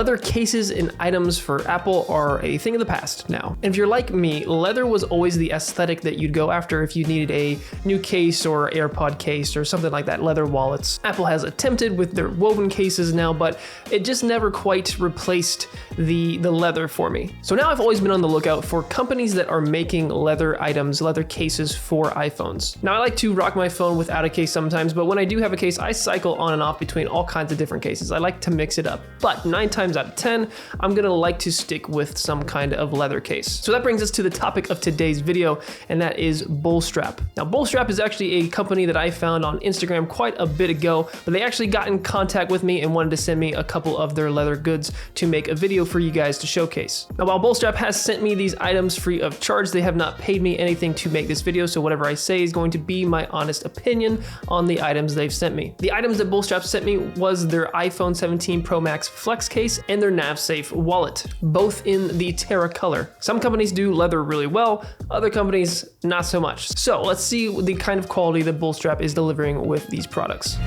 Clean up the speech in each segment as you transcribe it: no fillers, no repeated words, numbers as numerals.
Leather cases and items for Apple are a thing of the past now. And if you're like me, leather was always the aesthetic that you'd go after if you needed a new case or AirPod case or something like that, leather wallets. Apple has attempted with their woven cases now, but it just never quite replaced the leather for me. So now I've always been on the lookout for companies that are making leather items, leather cases for iPhones. Now I like to rock my phone without a case sometimes, but when I do have a case, I cycle on and off between all kinds of different cases. I like to mix it up, but 9 times out of 10, I'm gonna like to stick with some kind of leather case. So that brings us to the topic of today's video, and that is Bullstrap. Now Bullstrap is actually a company that I found on Instagram quite a bit ago, but they actually got in contact with me and wanted to send me a couple of their leather goods to make a video for you guys to showcase. Now while Bullstrap has sent me these items free of charge, they have not paid me anything to make this video, so whatever I say is going to be my honest opinion on the items they've sent me. The items that Bullstrap sent me was their iPhone 17 Pro Max Flex case and their NavSafe wallet, both in the Terra color. Some companies do leather really well, other companies not so much. So let's see the kind of quality that Bullstrap is delivering with these products.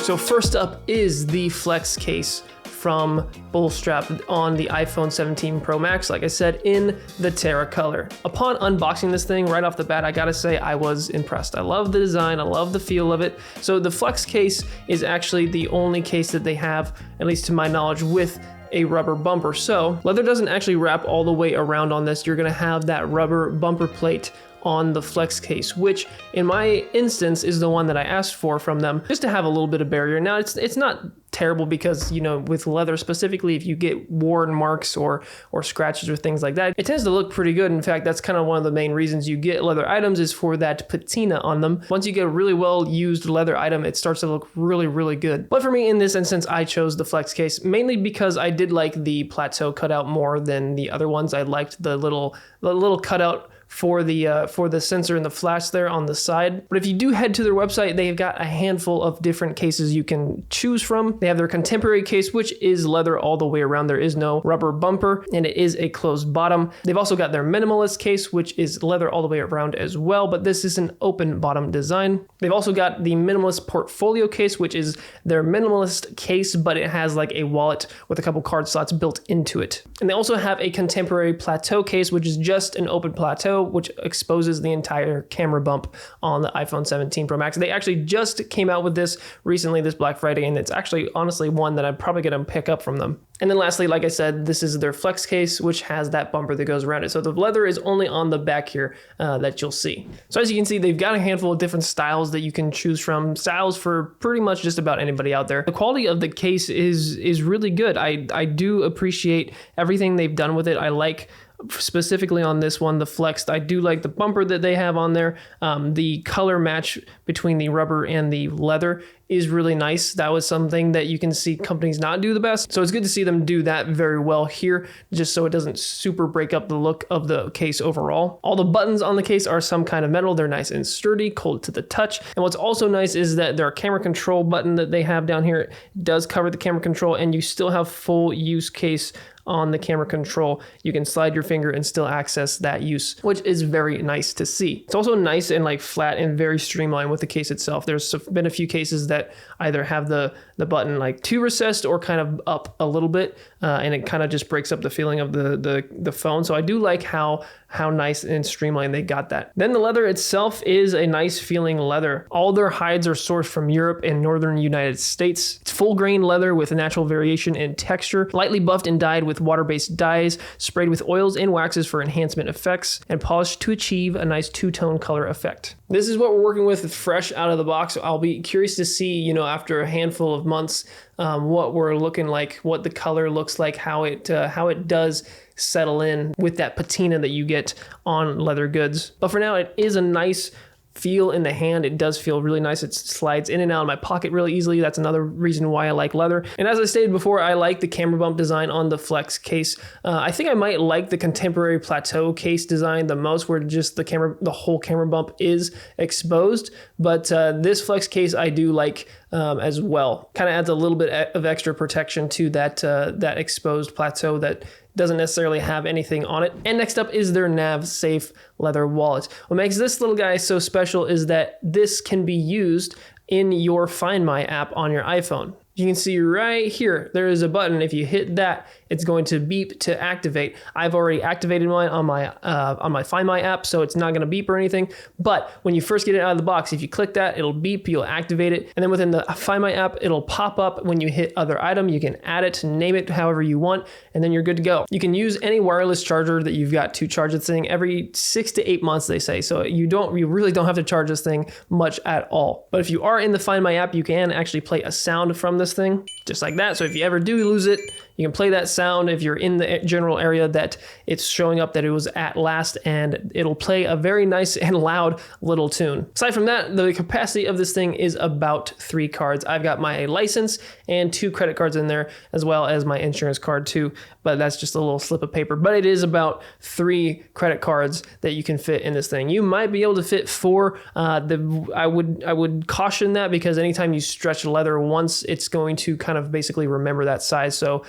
So first up is the Flex case from Bullstrap on the iPhone 17 Pro Max, like I said, in the Terra color. Upon unboxing this thing right off the bat, I gotta say I was impressed. I love the design, I love the feel of it. So the Flex case is actually the only case that they have, at least to my knowledge, with a rubber bumper. So leather doesn't actually wrap all the way around on this. You're gonna have that rubber bumper plate on the Flex case, which in my instance is the one that I asked for from them, just to have a little bit of barrier. Now it's not terrible because, you know, with leather specifically, if you get worn marks or scratches or things like that, it tends to look pretty good. In fact, that's kind of one of the main reasons you get leather items is for that patina on them. Once you get a really well used leather item, it starts to look really, really good. But for me in this instance, I chose the Flex case mainly because I did like the plateau cutout more than the other ones. I liked the little cutout for the sensor and the flash there on the side. But if you do head to their website, they've got a handful of different cases you can choose from. They have their contemporary case, which is leather all the way around. There is no rubber bumper and it is a closed bottom. They've also got their minimalist case, which is leather all the way around as well, but this is an open bottom design. They've also got the minimalist portfolio case, which is their minimalist case, but it has like a wallet with a couple card slots built into it. And they also have a contemporary plateau case, which is just an open plateau, which exposes the entire camera bump on the iPhone 17 Pro Max. They actually just came out with this recently, this Black Friday, and it's actually honestly one that I'm probably gonna pick up from them. And then lastly, like I said, this is their Flex case, which has that bumper that goes around it. So the leather is only on the back here that you'll see. So as you can see, they've got a handful of different styles that you can choose from, styles for pretty much just about anybody out there. The quality of the case is really good. I do appreciate everything they've done with it. I like, specifically on this one, the Flex, I do like the bumper that they have on there. The color match between the rubber and the leather is really nice. That was something that you can see companies not do the best. So it's good to see them do that very well here, just so it doesn't super break up the look of the case overall. All the buttons on the case are some kind of metal. They're nice and sturdy, cold to the touch. And what's also nice is that their camera control button that they have down here does cover the camera control, and you still have full use case on the camera control. You can slide your finger and still access that use, which is very nice to see. It's also nice and like flat and very streamlined with the case itself. There's been a few cases that either have the button like too recessed or kind of up a little bit, and it kind of just breaks up the feeling of the phone. So I do like how nice and streamlined they got that. Then the leather itself is a nice feeling leather. All their hides are sourced from Europe and northern United States. It's full grain leather with a natural variation in texture, lightly buffed and dyed with water-based dyes, sprayed with oils and waxes for enhancement effects, and polished to achieve a nice two-tone color effect. This is what we're working with fresh out of the box. I'll be curious to see, you know, after a handful of months, what we're looking like, what the color looks like, how it does settle in with that patina that you get on leather goods. But for now, it is a nice feel in the hand. It does feel really nice. It slides in and out of my pocket really easily. That's another reason why I like leather. And as I stated before, I like the camera bump design on the Flex case. I think I might like the contemporary plateau case design the most, where just the whole camera bump is exposed. But this Flex case I do like as well. Kind of adds a little bit of extra protection to that exposed plateau that doesn't necessarily have anything on it. And next up is their nav safe leather wallet. What makes this little guy so special is that this can be used in your Find My app on your iPhone. You can see right here, there is a button. If you hit that, it's going to beep to activate. I've already activated mine on my Find My app, so it's not going to beep or anything. But when you first get it out of the box, if you click that, it'll beep, you'll activate it. And then within the Find My app, it'll pop up when you hit other item. You can add it, name it however you want, and then you're good to go. You can use any wireless charger that you've got to charge this thing every 6 to 8 months, they say. So you really don't have to charge this thing much at all. But if you are in the Find My app, you can actually play a sound from this thing, just like that. So if you ever do lose it, you can play that sound if you're in the general area that it's showing up that it was at last, and it'll play a very nice and loud little tune. Aside from that, the capacity of this thing is about 3 cards. I've got my license and 2 credit cards in there, as well as my insurance card too, but that's just a little slip of paper. But it is about 3 credit cards that you can fit in this thing. You might be able to fit 4. I would caution that, because anytime you stretch leather once, it's going to kind of basically remember that size. So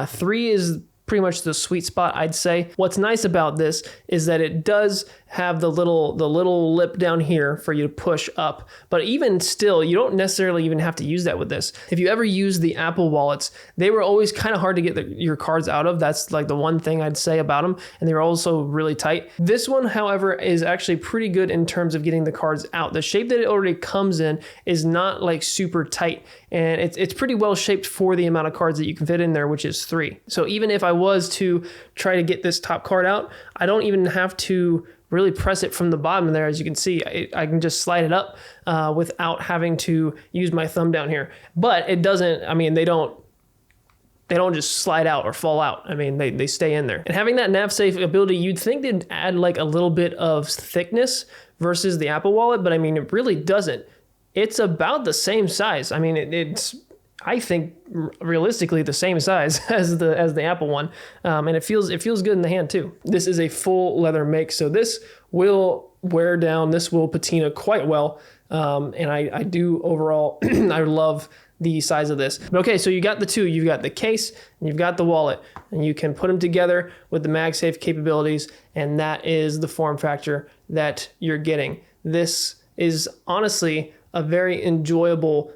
3 is pretty much the sweet spot, I'd say. What's nice about this is that it does have the little lip down here for you to push up, but even still, you don't necessarily even have to use that with this. If you ever use the Apple wallets, they were always kind of hard to get your cards out of. That's like the one thing I'd say about them, and they were also really tight. This one, however, is actually pretty good in terms of getting the cards out. The shape that it already comes in is not like super tight, and it's pretty well shaped for the amount of cards that you can fit in there, which is 3. So even if I was to try to get this top card out, I don't even have to really press it from the bottom there. As you can see, I can just slide it up without having to use my thumb down here. But it doesn't, I mean, they don't just slide out or fall out. I mean, they stay in there. And having that nav safe ability, you'd think they'd add like a little bit of thickness versus the Apple Wallet, but I mean, it really doesn't. It's about the same size. I mean, it's I think realistically the same size as the Apple one, and it feels good in the hand too. This is a full leather make, so this will wear down, this will patina quite well, and I do overall I love the size of this. But okay, so you got the 2, you've got the case and you've got the wallet, and you can put them together with the MagSafe capabilities, and that is the form factor that you're getting. This is honestly a very enjoyable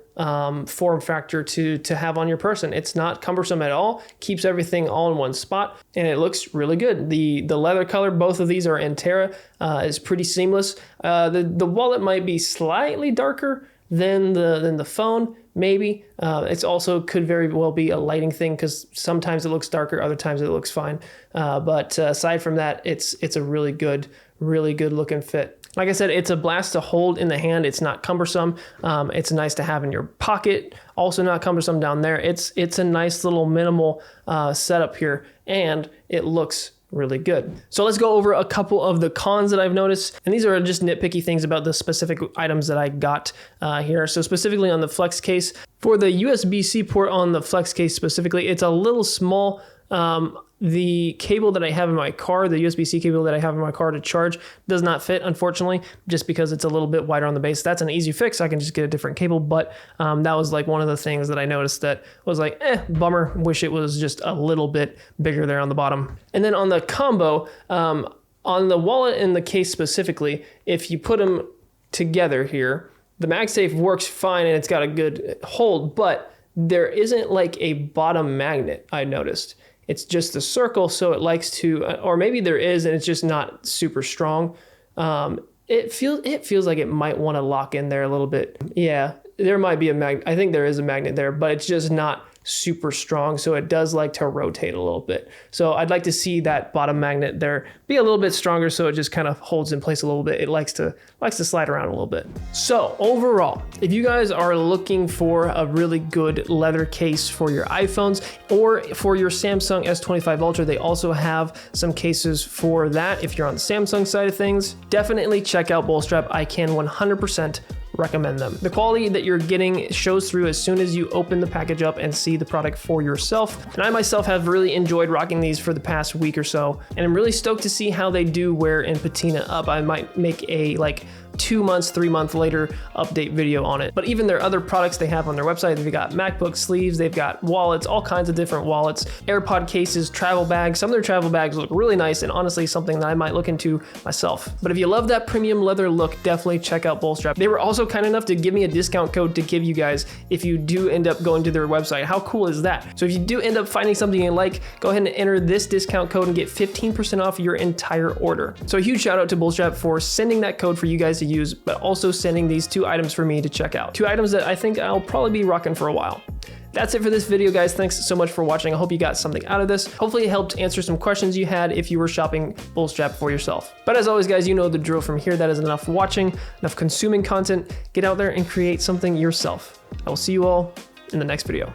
form factor to have on your person. It's not cumbersome at all, keeps everything all in one spot, and it looks really good. The leather color, both of these are Antera, is pretty seamless. The wallet might be slightly darker than the phone, maybe. It's also could very well be a lighting thing, because sometimes it looks darker, other times it looks fine. But aside from that, it's a really good looking fit. Like I said, it's a blast to hold in the hand. It's not cumbersome. It's nice to have in your pocket. Also not cumbersome down there. It's a nice little minimal setup here, and it looks really good. So let's go over a couple of the cons that I've noticed. And these are just nitpicky things about the specific items that I got here. So specifically on the Flex case, for the USB-C port on the Flex case specifically, it's a little small. The cable that I have in my car, the USB-C cable that I have in my car to charge, does not fit, unfortunately, just because it's a little bit wider on the base. That's an easy fix. I can just get a different cable, but that was like one of the things that I noticed that was like, bummer. Wish it was just a little bit bigger there on the bottom. And then on the combo, on the wallet and the case specifically, if you put them together here, the MagSafe works fine and it's got a good hold, but there isn't like a bottom magnet, I noticed. It's just a circle, so it likes to, or maybe there is and it's just not super strong. It feels like it might want to lock in there a little bit. Yeah, there might be a magnet. I think there is a magnet there, but it's just not super strong, so it does like to rotate a little bit. So I'd like to see that bottom magnet there be a little bit stronger, so it just kind of holds in place a little bit. It likes to slide around a little bit. So overall, if you guys are looking for a really good leather case for your iPhones or for your Samsung S25 Ultra, they also have some cases for that. If you're on the Samsung side of things, definitely check out Bullstrap. I can 100% recommend them. The quality that you're getting shows through as soon as you open the package up and see the product for yourself. And I myself have really enjoyed rocking these for the past week or so, and I'm really stoked to see how they do wear and patina up. I might make a like 2 months, 3 month later update video on it. But even their other products they have on their website, they've got MacBook sleeves, they've got wallets, all kinds of different wallets, AirPod cases, travel bags. Some of their travel bags look really nice and honestly something that I might look into myself. But if you love that premium leather look, definitely check out Bullstrap. They were also kind enough to give me a discount code to give you guys if you do end up going to their website. How cool is that? So if you do end up finding something you like, go ahead and enter this discount code and get 15% off your entire order. So a huge shout out to Bullstrap for sending that code for you guys to use, but also sending these 2 items for me to check out. 2 items that I think I'll probably be rocking for a while. That's it for this video, guys. Thanks so much for watching. I hope you got something out of this. Hopefully it helped answer some questions you had if you were shopping Bullstrap for yourself. But as always, guys, you know the drill from here. That is enough watching, enough consuming content. Get out there and create something yourself. I will see you all in the next video.